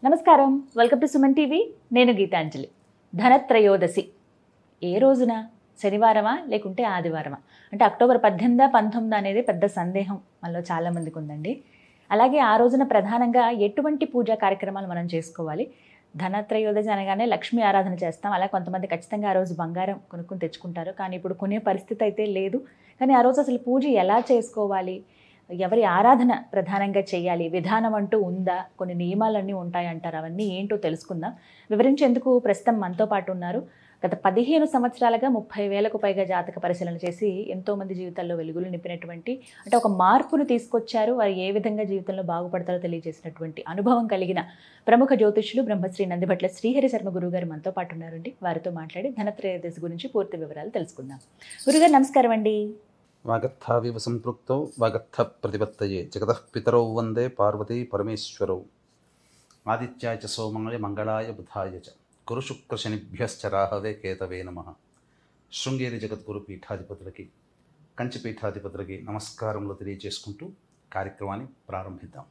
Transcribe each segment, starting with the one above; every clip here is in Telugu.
నమస్కారం, వెల్కమ్ టు సుమన్ టీవీ. నేను గీతాంజలి. ధనత్రయోదశి ఏ రోజున? శనివారమా లేకుంటే ఆదివారమా? అంటే అక్టోబర్ 18, 19 అనేది పెద్ద సందేహం మనలో చాలామందికి ఉందండి. అలాగే ఆ రోజున ప్రధానంగా ఎటువంటి పూజా కార్యక్రమాలు మనం చేసుకోవాలి? ధనత్రయోదశి అనగానే లక్ష్మీ ఆరాధన చేస్తాం. అలా కొంతమంది ఖచ్చితంగా ఆ రోజు బంగారం కొనుక్కొని తెచ్చుకుంటారు. కానీ ఇప్పుడు కొనే పరిస్థితి అయితే లేదు. కానీ ఆ రోజు అసలు పూజ ఎలా చేసుకోవాలి? ఎవరి ఆరాధన ప్రధానంగా చేయాలి? విధానం అంటూ ఉందా? కొన్ని నియమాలన్నీ ఉంటాయంటారు. అవన్నీ ఏంటో తెలుసుకుందాం. వివరించేందుకు ప్రస్తుతం మనతో పాటు ఉన్నారు. గత 15 సంవత్సరాలుగా 30,000కు పైగా జాతక పరిశీలన చేసి ఎంతోమంది జీవితాల్లో వెలుగులు నింపినటువంటి, అంటే ఒక మార్పును తీసుకొచ్చారు, వారు ఏ విధంగా జీవితంలో బాగుపడతారో తెలియజేసినటువంటి అనుభవం కలిగిన ప్రముఖ జ్యోతిష్యులు బ్రహ్మశ్రీ నందిభట్ల శ్రీహరి శర్మ గురువు గారు మనతో పాటు ఉన్నారండి. వారితో మాట్లాడి ధనత్రయోదశి గురించి పూర్తి వివరాలు తెలుసుకుందాం. గురుగారు నమస్కారం అండి. వాగర్థావివ సంపృక్తౌ వాగర్థ ప్రతిపత్తయే జగతః పితరౌ వందే పార్వతీ పరమేశ్వరౌ. ఆదిత్యాయ చ సోమాయ మంగళాయ బుధాయ చ గురు శుక్ర శనిభ్యశ్చ రాహవే కేతవే నమః. శృంగేరి జగద్గురు పీఠాధిపతులకి, కంచి పీఠాధిపతులకి నమస్కారములు తెలియజేసుకుంటూ కార్యక్రమాన్ని ప్రారంభిద్దాం.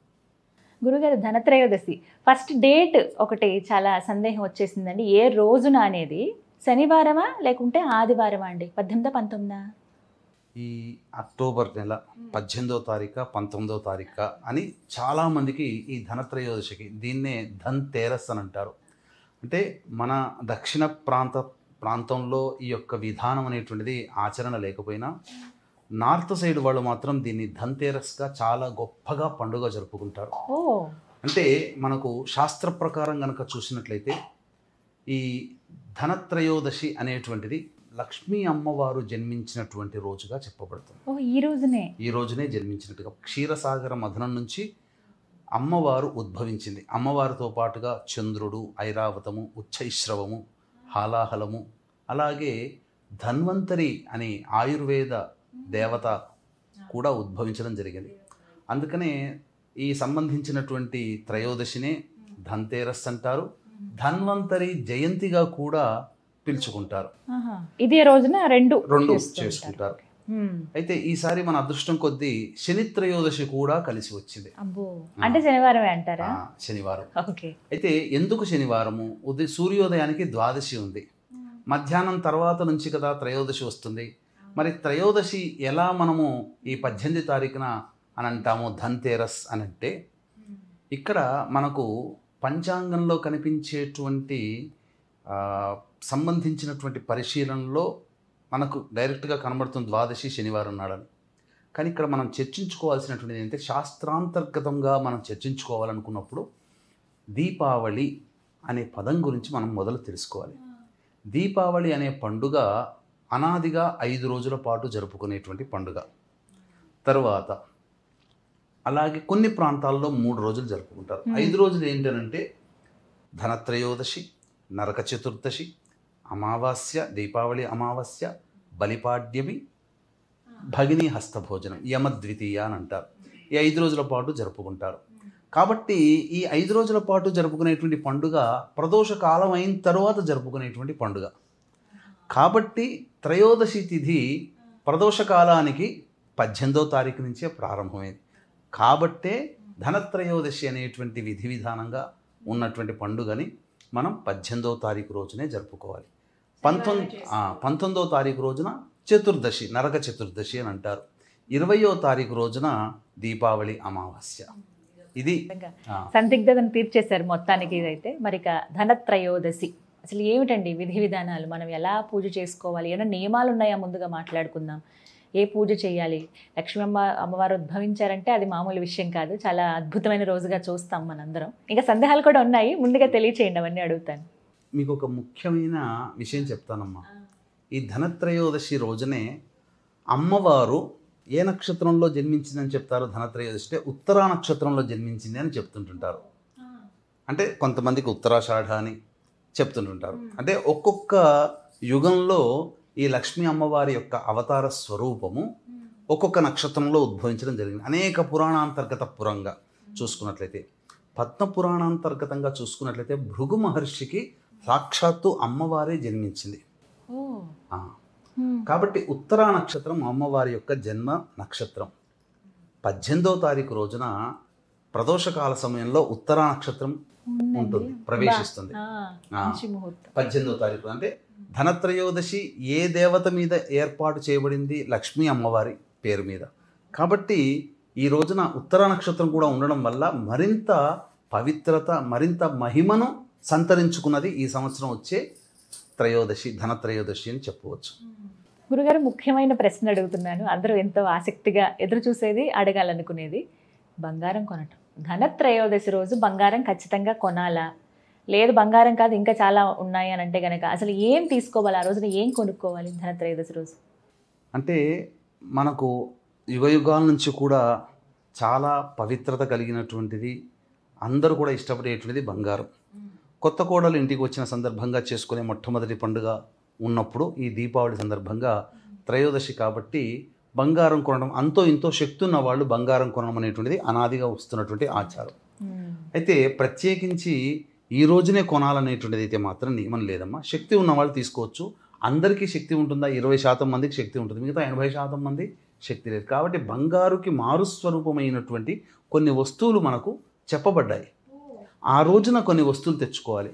గురుగారు, ధనత్రయోదశి ఫస్ట్ డేట్ ఒకటి చాలా సందేహం వచ్చేసిందండి. ఏ రోజున అనేది? శనివారమా లేకుంటే ఆదివారమా అండి? 18, 19? ఈ అక్టోబర్ నెల 18వ తారీఖు 19వ తారీఖు అని చాలామందికి ఈ ధనత్రయోదశికి, దీన్నే ధన్ తేరస్ అని అంటారు. అంటే మన దక్షిణ ప్రాంతంలో ఈ యొక్క విధానం అనేటువంటిది ఆచరణ లేకపోయినా, నార్త్ సైడ్ వాళ్ళు మాత్రం దీన్ని ధన్ తేరస్గా చాలా గొప్పగా పండుగ జరుపుకుంటారు. అంటే మనకు శాస్త్ర ప్రకారం కనుక చూసినట్లయితే ఈ ధనత్రయోదశి అనేటువంటిది లక్ష్మీ అమ్మవారు జన్మించినటువంటి రోజుగా చెప్పబడుతుంది. ఈ రోజునే జన్మించినట్టుగా. క్షీరసాగర మథనం నుంచి అమ్మవారు ఉద్భవించింది. అమ్మవారితో పాటుగా చంద్రుడు, ఐరావతము, ఉచ్చైశ్రవము, హాలాహలము, అలాగే ధన్వంతరి అనే ఆయుర్వేద దేవత కూడా ఉద్భవించడం జరిగింది. అందుకనే ఈ సంబంధించినటువంటి త్రయోదశినే ధన్తేరస్ అంటారు. ధన్వంతరి జయంతిగా కూడా పిలుచుకుంటారు. ఇదే రోజున రెండు చేసుకుంటారు. అయితే ఈసారి మన అదృష్టం కొద్దీ శని త్రయోదశి కూడా కలిసి వచ్చింది. అంటే శనివారమే అంటారా? శనివారం. అయితే ఎందుకు శనివారము? సూర్యోదయానికి ద్వాదశి ఉంది, మధ్యాహ్నం తర్వాత నుంచి కదా త్రయోదశి వస్తుంది. మరి త్రయోదశి ఎలా మనము ఈ 18 తారీఖున అని అంటాము ధన్తేరస్ అని అంటే, ఇక్కడ మనకు పంచాంగంలో కనిపించేటువంటి సంబంధించినటువంటి పరిశీలనలో మనకు డైరెక్ట్గా కనబడుతుంది ద్వాదశి శనివారం నాడని. కానీ ఇక్కడ మనం చర్చించుకోవాల్సినటువంటిది ఏంటంటే, శాస్త్రాంతర్గతంగా మనం చర్చించుకోవాలనుకున్నప్పుడు దీపావళి అనే పదం గురించి మనం మొదలు తెలుసుకోవాలి. దీపావళి అనే పండుగ అనాదిగా 5 రోజుల పాటు జరుపుకునేటువంటి పండుగ. తరువాత అలాగే కొన్ని ప్రాంతాల్లో 3 రోజులు జరుపుకుంటారు. 5 రోజులు ఏంటనంటే ధనత్రయోదశి, నరక చతుర్దశి, అమావాస్య, దీపావళి అమావాస్య, బలిపాడ్యమి, భగిని హస్తభోజనం, యమద్వితీయ అని అంటారు. ఈ 5 రోజుల పాటు జరుపుకుంటారు. కాబట్టి ఈ 5 రోజుల పాటు జరుపుకునేటువంటి పండుగ ప్రదోష కాలం అయిన తర్వాత జరుపుకునేటువంటి పండుగ. కాబట్టి త్రయోదశి తిథి ప్రదోష కాలానికి 18వ తారీఖు నుంచే ప్రారంభమైంది. కాబట్టే ధనత్రయోదశి అనేటువంటి విధి విధానంగా ఉన్నటువంటి పండుగని మనం 18వ తారీఖు రోజునే జరుపుకోవాలి. 19వ తారీఖు రోజున చతుర్దశి, నరక చతుర్దశి అని అంటారు. 20వ తారీఖు రోజున దీపావళి అమావాస్య. ఇది సందిగ్ధతను తీర్చేశారు మొత్తానికి. ఇదైతే మరి ఇక ధనత్రయోదశి అసలు ఏమిటండి విధి విధానాలు? మనం ఎలా పూజ చేసుకోవాలి? ఏమైనా నియమాలు ఉన్నాయా? ముందుగా మాట్లాడుకుందాం. ఏ పూజ చేయాలి? లక్ష్మీ అమ్మవారు ఉద్భవించారంటే అది మామూలు విషయం కాదు. చాలా అద్భుతమైన రోజుగా చూస్తాం మనందరం. ఇంకా సందేహాలు కూడా ఉన్నాయి, ముందుగా తెలియచేయండి, అవన్నీ అడుగుతాను. మీకు ఒక ముఖ్యమైన విషయం చెప్తానమ్మా. ఈ ధనత్రయోదశి రోజునే అమ్మవారు ఏ నక్షత్రంలో జన్మించిందని చెప్తారు? ధనత్రయోదశి అంటే ఉత్తరా నక్షత్రంలో జన్మించింది అని చెప్తుంటుంటారు. అంటే కొంతమందికి ఉత్తరాషాఢ అని చెప్తుంటుంటారు. అంటే ఒక్కొక్క యుగంలో ఈ లక్ష్మీ అమ్మవారి యొక్క అవతార స్వరూపము ఒక్కొక్క నక్షత్రంలో ఉద్భవించడం జరిగింది. అనేక పురాణాంతర్గత పురంగా చూసుకున్నట్లయితే, పద్మ పురాణాంతర్గతంగా చూసుకున్నట్లయితే భృగు మహర్షికి సాక్షాత్తు అమ్మవారే జన్మించింది. కాబట్టి ఉత్తరా నక్షత్రం అమ్మవారి యొక్క జన్మ నక్షత్రం. 18వ తారీఖు రోజున ప్రదోషకాల సమయంలో ఉత్తరా నక్షత్రం ఉంటుంది, ప్రవేశిస్తుంది. మంచి ముహూర్తం. 18వ తారీఖు అంటే ధనత్రయోదశి ఏ దేవత మీద ఏర్పాటు చేయబడింది? లక్ష్మీ అమ్మవారి పేరు మీద. కాబట్టి ఈ రోజున ఉత్తర నక్షత్రం కూడా ఉండడం వల్ల మరింత పవిత్రత, మరింత మహిమను సంతరించుకున్నది ఈ సంవత్సరం వచ్చే త్రయోదశి, ధనత్రయోదశి అని చెప్పవచ్చు. గురుగారు, ముఖ్యమైన ప్రశ్న అడుగుతున్నాను. అందరూ ఎంతో ఆసక్తిగా ఎదురు చూసేది, అడగాలనుకునేది, బంగారం కొనటం. ధనత్రయోదశి రోజు బంగారం ఖచ్చితంగా కొనాలా, లేదు బంగారం కాదు ఇంకా చాలా ఉన్నాయి అని అంటే కనుక అసలు ఏం తీసుకోవాలి, ఆ రోజున ఏం కొనుక్కోవాలి ధనత్రయోదశి రోజు? అంటే మనకు యుగయుగాల నుంచి కూడా చాలా పవిత్రత కలిగినటువంటిది, అందరూ కూడా ఇష్టపడేటువంటిది బంగారం. కొత్త కోడలు ఇంటికి వచ్చిన సందర్భంగా చేసుకునే మొట్టమొదటి పండుగ ఉన్నప్పుడు ఈ దీపావళి సందర్భంగా త్రయోదశి కాబట్టి బంగారం కొనడం, అంతో ఇంతో శక్తి ఉన్న వాళ్ళు బంగారం కొనడం అనేటువంటిది అనాదిగా వస్తున్నటువంటి ఆచారం. అయితే ప్రత్యేకించి ఈ రోజునే కొనాలనేటువంటిది అయితే మాత్రం నియమం లేదమ్మా. శక్తి ఉన్న వాళ్ళు తీసుకోవచ్చు. అందరికీ శక్తి ఉంటుందా? 20% మందికి శక్తి ఉంటుంది, మిగతా 80% మంది శక్తి లేదు. కాబట్టి బంగారుకి మారుస్వరూపమైనటువంటి కొన్ని వస్తువులు మనకు చెప్పబడ్డాయి. ఆ రోజున కొన్ని వస్తువులు తెచ్చుకోవాలి.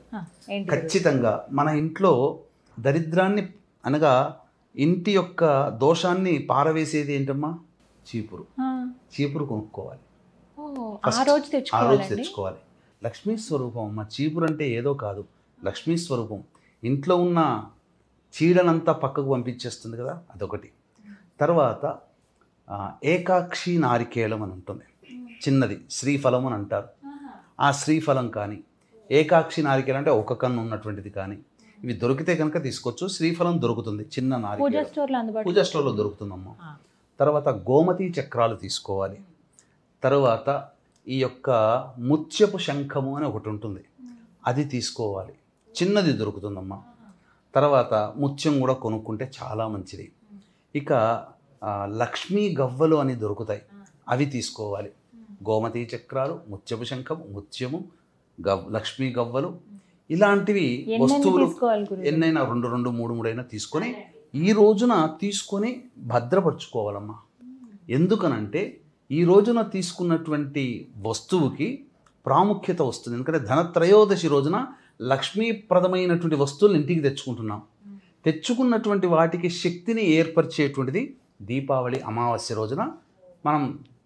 ఖచ్చితంగా మన ఇంట్లో దరిద్రాన్ని అనగా ఇంటి యొక్క దోషాన్ని పారవేసేది ఏంటమ్మా? చీపురు కొనుక్కోవాలి. ఆ రోజు తెచ్చుకోవాలి. లక్ష్మీ స్వరూపం అమ్మ. చీపురు అంటే ఏదో కాదు, లక్ష్మీ స్వరూపం. ఇంట్లో ఉన్న చీడనంతా పక్కకు పంపించేస్తుంది కదా, అదొకటి. తర్వాత ఏకాక్షి నారికేళం అని ఉంటుంది, చిన్నది శ్రీఫలం అని అంటారు. ఆ శ్రీఫలం కానీ, ఏకాక్షి నారికేళం అంటే ఒక కన్ను ఉన్నటువంటిది కానీ, ఇవి దొరికితే కనుక తీసుకోవచ్చు. శ్రీఫలం దొరుకుతుంది, చిన్న నారికేళం పూజా స్టోర్లో దొరుకుతుందమ్మా. తర్వాత గోమతి చక్రాలు తీసుకోవాలి. తర్వాత ఈ యొక్క ముత్యపు శంఖము అని ఒకటి ఉంటుంది, అది తీసుకోవాలి, చిన్నది దొరుకుతుందమ్మా. తర్వాత ముత్యం కూడా కొనుక్కుంటే చాలా మంచిది. ఇక లక్ష్మీ గవ్వలు అని దొరుకుతాయి, అవి తీసుకోవాలి. గోమతి చక్రాలు, ముత్యపు శంఖము, ముత్యము, లక్ష్మీ గవ్వలు, ఇలాంటివి వస్తువులు ఎన్నైనా 2, 3 అయినా తీసుకొని ఈ రోజున తీసుకొని భద్రపరచుకోవాలమ్మా. ఎందుకనంటే ఈ రోజున తీసుకున్నటువంటి వస్తువుకి ప్రాముఖ్యత వస్తుంది. ఎందుకంటే ధనత్రయోదశి రోజున లక్ష్మీప్రదమైనటువంటి వస్తువులు ఇంటికి తెచ్చుకుంటున్నాం. తెచ్చుకున్నటువంటి వాటికి శక్తిని ఏర్పరిచేటువంటిది దీపావళి అమావాస్య రోజున. మనం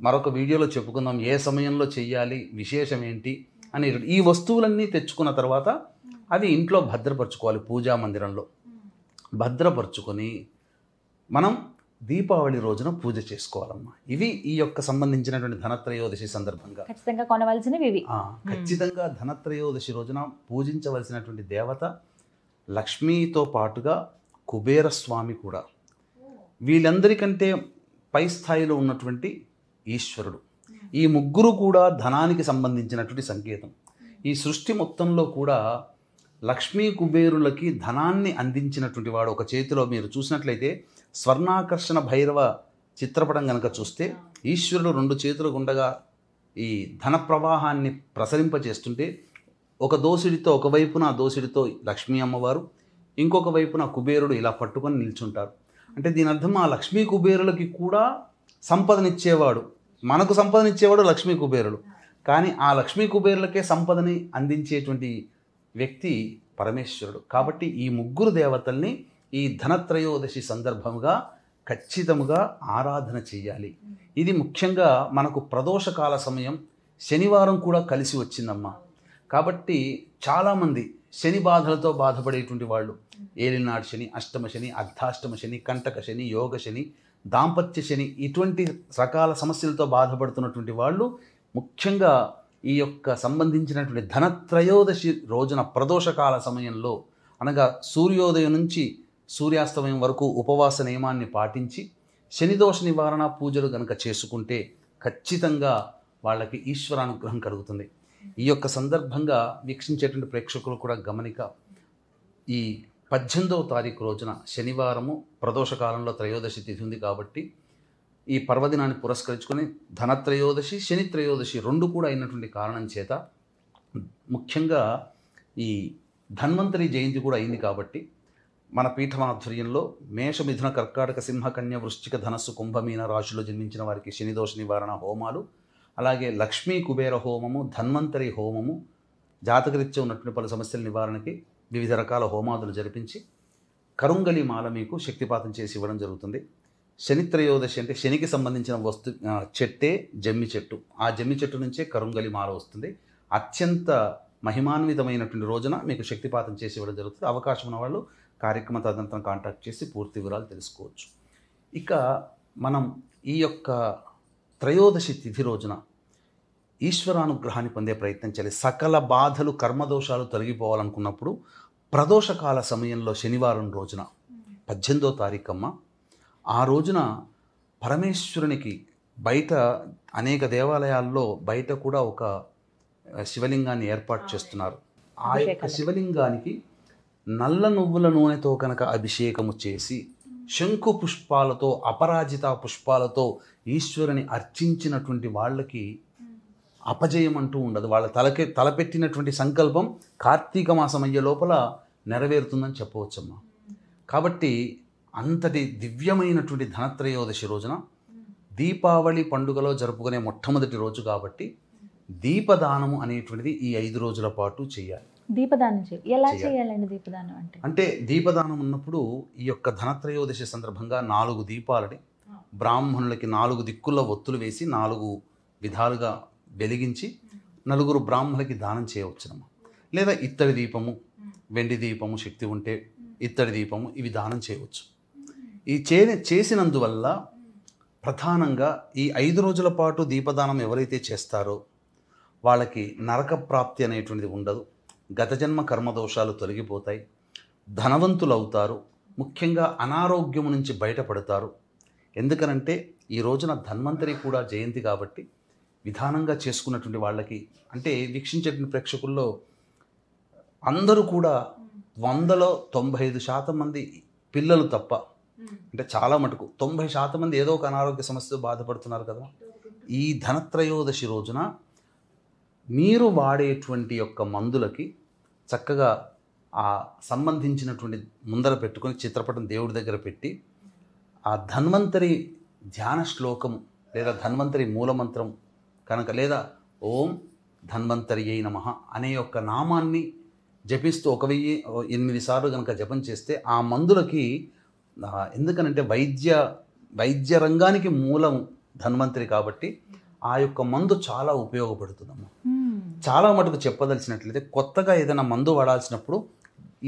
మరొక వీడియోలో చెప్పుకుందాం ఏ సమయంలో చెయ్యాలి, విశేషం ఏంటి అని. ఈ వస్తువులన్నీ తెచ్చుకున్న తర్వాత అవి ఇంట్లో భద్రపరచుకోవాలి. పూజా మందిరంలో భద్రపరచుకొని మనం దీపావళి రోజున పూజ చేసుకోవాలమ్మా. ఇవి ఈ యొక్క సంబంధించినటువంటి ధనత్రయోదశి సందర్భంగా ఖచ్చితంగా కొనవలసినవి ఇవి. ఖచ్చితంగా ధనత్రయోదశి రోజున పూజించవలసినటువంటి దేవత లక్ష్మీతో పాటుగా కుబేరస్వామి కూడా. వీళ్ళందరికంటే పై స్థాయిలో ఉన్నటువంటి ఈశ్వరుడు. ఈ ముగ్గురు కూడా ధనానికి సంబంధించినటువంటి సంకేతం. ఈ సృష్టి మొత్తంలో కూడా లక్ష్మీ కుబేరులకి ధనాన్ని అందించినటువంటి వాడు. ఒక చేతిలో మీరు చూసినట్లయితే స్వర్ణాకర్షణ భైరవ చిత్రపటం కనుక చూస్తే ఈశ్వరుడు 2 చేతులు గుండగా ఈ ధన ప్రవాహాన్ని ప్రసరింపచేస్తుంటే ఒక దోసిడితో, ఒకవైపున దోసిడితో లక్ష్మీ అమ్మవారు, ఇంకొక వైపున కుబేరుడు ఇలా పట్టుకొని నిల్చుంటారు. అంటే దీని అర్థం ఆ లక్ష్మీ కుబేరులకి కూడా సంపదనిచ్చేవాడు, మనకు సంపదనిచ్చేవాడు లక్ష్మీ కుబేరుడు. కానీ ఆ లక్ష్మీ కుబేరులకే సంపదని అందించేటువంటి వ్యక్తి పరమేశ్వరుడు. కాబట్టి ఈ ముగ్గురు దేవతల్ని ఈ ధనత్రయోదశి సందర్భంగా ఖచ్చితంగా ఆరాధన చెయ్యాలి. ఇది ముఖ్యంగా మనకు ప్రదోషకాల సమయం, శనివారం కూడా కలిసి వచ్చిందమ్మా. కాబట్టి చాలామంది శని బాధలతో బాధపడేటువంటి వాళ్ళు, ఏలినాడు శని, అష్టమ శని, అర్ధాష్టమ శని, కంటక శని, యోగ శని, దాంపత్య శని, ఇటువంటి రకాల సమస్యలతో బాధపడుతున్నటువంటి వాళ్ళు ముఖ్యంగా ఈ యొక్క సంబంధించినటువంటి ధనత్రయోదశి రోజున ప్రదోషకాల సమయంలో, అనగా సూర్యోదయం నుంచి సూర్యాస్తమయం వరకు ఉపవాస నియమాన్ని పాటించి శనిదోష నివారణ పూజలు కనుక చేసుకుంటే ఖచ్చితంగా వాళ్ళకి ఈశ్వరానుగ్రహం కలుగుతుంది. ఈ యొక్క సందర్భంగా వీక్షించేటువంటి ప్రేక్షకులు కూడా గమనిక, ఈ 18వ తారీఖు రోజున శనివారము ప్రదోషకాలంలో త్రయోదశి తిథి ఉంది. కాబట్టి ఈ పర్వదినాన్ని పురస్కరించుకొని ధనత్రయోదశి, శని త్రయోదశి 2 కూడా అయినటువంటి కారణం చేత ముఖ్యంగా ఈ ధన్వంతరి జయంతి కూడా అయింది. కాబట్టి మన పీఠమాధ్వర్యంలో మేష, మిథున, కర్కాటక, సింహ, కన్య, వృశ్చిక, ధనస్సు, కుంభమీన రాశుల్లో జన్మించిన వారికి శనిదోష నివారణ హోమాలు, అలాగే లక్ష్మీ కుబేర హోమము, ధన్వంతరి హోమము, జాతకరీత్యా ఉన్నటువంటి పలు సమస్యల నివారణకి వివిధ రకాల హోమాదులు జరిపించి కరుంగలి మాల మీకు శక్తిపాతం చేసి ఇవ్వడం జరుగుతుంది. శనిత్రయోదశి అంటే శనికి సంబంధించిన చెట్టే జమ్మి చెట్టు. ఆ జమ్మి చెట్టు నుంచే కరుంగలి మాల వస్తుంది. అత్యంత మహిమాన్వితమైనటువంటి రోజున మీకు శక్తిపాతం చేసి ఇవ్వడం జరుగుతుంది. అవకాశం ఉన్న వాళ్ళు కార్యక్రమ తదనంతరం కాంటాక్ట్ చేసి పూర్తి వివరాలు తెలుసుకోవచ్చు. ఇక మనం ఈ యొక్క త్రయోదశి తిథి రోజున ఈశ్వరానుగ్రహాన్ని పొందే ప్రయత్నం చేయాలి. సకల బాధలు కర్మదోషాలు తొలగిపోవాలనుకున్నప్పుడు ప్రదోషకాల సమయంలో శనివారం రోజున 18వ తారీఖమ్మ, ఆ రోజున పరమేశ్వరునికి బయట అనేక దేవాలయాల్లో బయట కూడా ఒక శివలింగాన్ని ఏర్పాటు చేస్తున్నారు. ఆ యొక్క శివలింగానికి నల్ల నువ్వుల నూనెతో కనుక అభిషేకము చేసి శంకు పుష్పాలతో అపరాజిత పుష్పాలతో ఈశ్వరుని అర్చించినటువంటి వాళ్ళకి అపజయం అంటూ ఉండదు. వాళ్ళ తలపెట్టినటువంటి సంకల్పం కార్తీక మాసం అయ్యే లోపల నెరవేరుతుందని చెప్పవచ్చమ్మా. కాబట్టి అంతటి దివ్యమైనటువంటి ధనత్రయోదశి రోజున దీపావళి పండుగలో జరుపుకునే మొట్టమొదటి రోజు కాబట్టి దీపదానము అనేటువంటిది ఈ 5 రోజుల పాటు చేయాలి. దీపదానం ఎలా చేయాలండి? దీపదానం అంటే దీపదానం ఉన్నప్పుడు ఈ యొక్క ధనత్రయోదశి సందర్భంగా 4 దీపాలని బ్రాహ్మణులకి 4 దిక్కుల్లో ఒత్తులు వేసి 4 విధాలుగా వెలిగించి 4 బ్రాహ్మణులకి దానం చేయవచ్చునమ్మా. లేదా ఇత్తడి దీపము, వెండి దీపము, శక్తి ఉంటే ఇత్తడి దీపము, ఇవి దానం చేయవచ్చు. ఈ చేసినందువల్ల ప్రధానంగా ఈ 5 రోజుల పాటు దీపదానం ఎవరైతే చేస్తారో వాళ్ళకి నరక ప్రాప్తి అనేటువంటిది ఉండదు. గత జన్మ కర్మదోషాలు తొలగిపోతాయి, ధనవంతులు అవుతారు, ముఖ్యంగా అనారోగ్యం నుంచి బయటపడతారు. ఎందుకనంటే ఈ రోజున ధన్వంతరి కూడా జయంతి కాబట్టి విధానంగా చేసుకున్నటువంటి వాళ్ళకి, అంటే వీక్షించేటువంటి ప్రేక్షకుల్లో అందరూ కూడా 100లో 95% మంది పిల్లలు తప్ప, అంటే చాలా మటుకు 90% మంది ఏదో ఒక అనారోగ్య సమస్యతో బాధపడుతున్నారు కదా. ఈ ధనత్రయోదశి రోజున మీరు వాడేటువంటి యొక్క మందులకి చక్కగా ఆ సంబంధించినటువంటి ముందర పెట్టుకొని చిత్రపటం దేవుడి దగ్గర పెట్టి ఆ ధన్వంతరి ధ్యాన శ్లోకము లేదా ధన్వంతరి మూలమంత్రం కనుక లేదా ఓం ధన్వంతరియై నమః అనే యొక్క నామాన్ని జపిస్తూ 1008 సార్లు కనుక జపం చేస్తే ఆ మందులకి, ఎందుకనంటే వైద్య రంగానికి మూలం ధన్వంతరి కాబట్టి ఆ యొక్క మందు చాలా ఉపయోగపడుతుందమ్మా. చాలా మటుకు చెప్పదలిచినట్లయితే కొత్తగా ఏదైనా మందు వాడాల్సినప్పుడు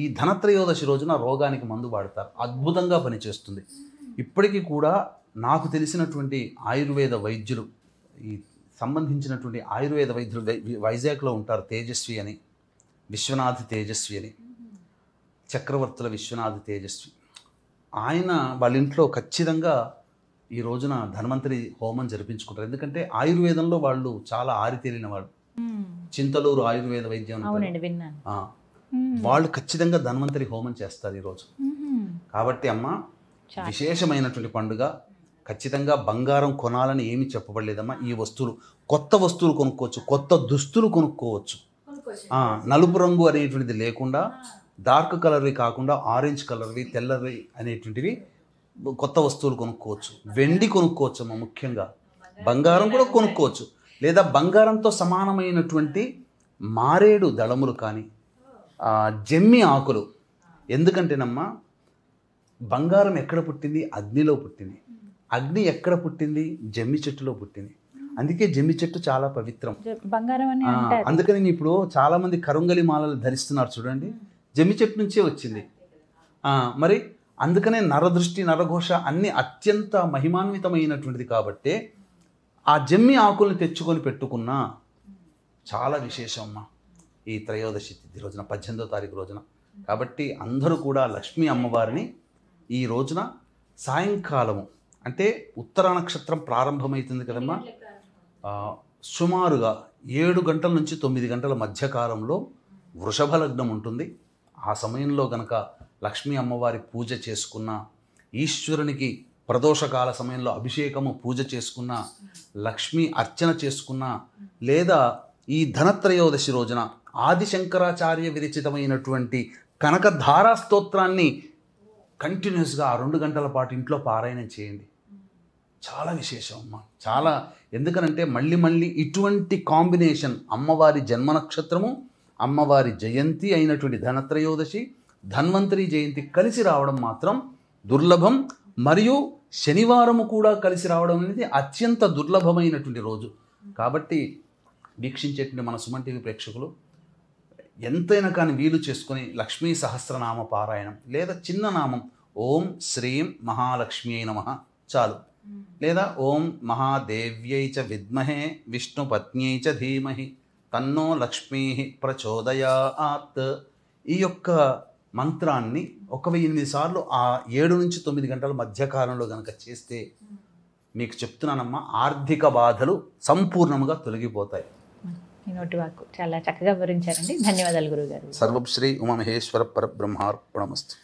ఈ ధనత్రయోదశి రోజున రోగానికి మందు వాడతారు. అద్భుతంగా పనిచేస్తుంది. ఇప్పటికీ కూడా నాకు తెలిసినటువంటి ఆయుర్వేద వైద్యులు, ఈ సంబంధించినటువంటి ఆయుర్వేద వైద్యులు వైజాగ్లో ఉంటారు. తేజస్వి అని, విశ్వనాథ్ తేజస్వి అని, చక్రవర్తుల విశ్వనాథ్ తేజస్వి. ఆయన వాళ్ళ ఇంట్లో ఖచ్చితంగా ఈ రోజున ధన్వంతరి హోమం జరిపించుకుంటారు. ఎందుకంటే ఆయుర్వేదంలో వాళ్ళు చాలా ఆరితేలిన వాళ్ళు. చింతలూరు ఆయుర్వేద వైద్యం వాళ్ళు ఖచ్చితంగా ధన్వంతరి హోమం చేస్తారు ఈరోజు. కాబట్టి అమ్మ, విశేషమైనటువంటి పండుగ. ఖచ్చితంగా బంగారం కొనాలని ఏమీ చెప్పబడలేదమ్మా. ఈ వస్తువులు, కొత్త వస్తువులు కొనుక్కోవచ్చు, కొత్త దుస్తులు కొనుక్కోవచ్చు. నలుపు రంగు అనేటువంటిది లేకుండా, డార్క్ కలర్వి కాకుండా ఆరెంజ్ కలర్వి, తెల్లవి అనేటువంటివి కొత్త వస్తువులు కొనుక్కోవచ్చు. వెండి కొనుక్కోవచ్చు అమ్మ. ముఖ్యంగా బంగారం కూడా కొనుక్కోవచ్చు. లేదా బంగారంతో సమానమైనటువంటి మారేడు దళములు కానీ, జమ్మి ఆకులు. ఎందుకంటేనమ్మా, బంగారం ఎక్కడ పుట్టింది? అగ్నిలో పుట్టింది. అగ్ని ఎక్కడ పుట్టింది? జమ్మి చెట్టులో పుట్టింది. అందుకే జమ్మి చెట్టు చాలా పవిత్రం. బంగారం అని అందుకని ఇప్పుడు చాలా మంది కరుంగలి మాలలు ధరిస్తున్నారు చూడండి, జమ్మి చెట్టు నుంచే వచ్చింది. మరి అందుకనే నరదృష్టి, నరఘోష అన్ని అత్యంత మహిమాన్వితమైనటువంటిది కాబట్టే ఆ జమ్మి ఆకుల్ని తెచ్చుకొని పెట్టుకున్నా చాలా విశేషం అమ్మ ఈ త్రయోదశి తిథి రోజున, 18వ తారీఖు రోజున. కాబట్టి అందరూ కూడా లక్ష్మీ అమ్మవారిని ఈ రోజున సాయంకాలము, అంటే ఉత్తర నక్షత్రం ప్రారంభమవుతుంది కదమ్మా, సుమారుగా 7 గంటల నుంచి 9 గంటల మధ్యకాలంలో వృషభ లగ్నం ఉంటుంది. ఆ సమయంలో గనక లక్ష్మీ అమ్మవారి పూజ చేసుకున్న, ఈశ్వరునికి ప్రదోషకాల సమయంలో అభిషేకము పూజ చేసుకున్న, లక్ష్మీ అర్చన చేసుకున్న, లేదా ఈ ధనత్రయోదశి రోజున ఆదిశంకరాచార్య విరచితమైనటువంటి కనకధారా స్తోత్రాన్ని కంటిన్యూస్గా 2 గంటల పాటు ఇంట్లో పారాయణం చేయండి. చాలా విశేషం అమ్మ. చాలా, ఎందుకనంటే మళ్ళీ ఇటువంటి కాంబినేషన్, అమ్మవారి జన్మ నక్షత్రము అమ్మవారి జయంతి అయినటువంటి ధనత్రయోదశి, ధన్వంతరి జయంతి కలిసి రావడం మాత్రం దుర్లభం. మరియు శనివారము కూడా కలిసి రావడం అనేది అత్యంత దుర్లభమైనటువంటి రోజు. కాబట్టి వీక్షించేటువంటి మన సుమన్ టీవీ ప్రేక్షకులు ఎంతైనా కానీ వీలు చేసుకొని లక్ష్మీ సహస్రనామ పారాయణం లేదా చిన్న నామం ఓం శ్రీం మహాలక్ష్మ్యై నమః చాలు, లేదా ఓం మహాదేవ్యై చ విద్మహే విష్ణుపత్న్యై చ ధీమహి తన్నో లక్ష్మీ ప్రచోదయాత్, ఈ యొక్క మంత్రాన్ని 1008 సార్లు ఆ 7 నుంచి 9 గంటల మధ్యకాలంలో కనుక చేస్తే మీకు చెప్తున్నానమ్మా, ఆర్థిక బాధలు సంపూర్ణంగా తొలగిపోతాయి. మీ నోటి వాక్కు చాలా చక్కగా వివరించారండి. ధన్యవాదాలు గురుగారు. సర్వం శ్రీ ఉమామహేశ్వర పరబ్రహ్మార్పణమస్తు.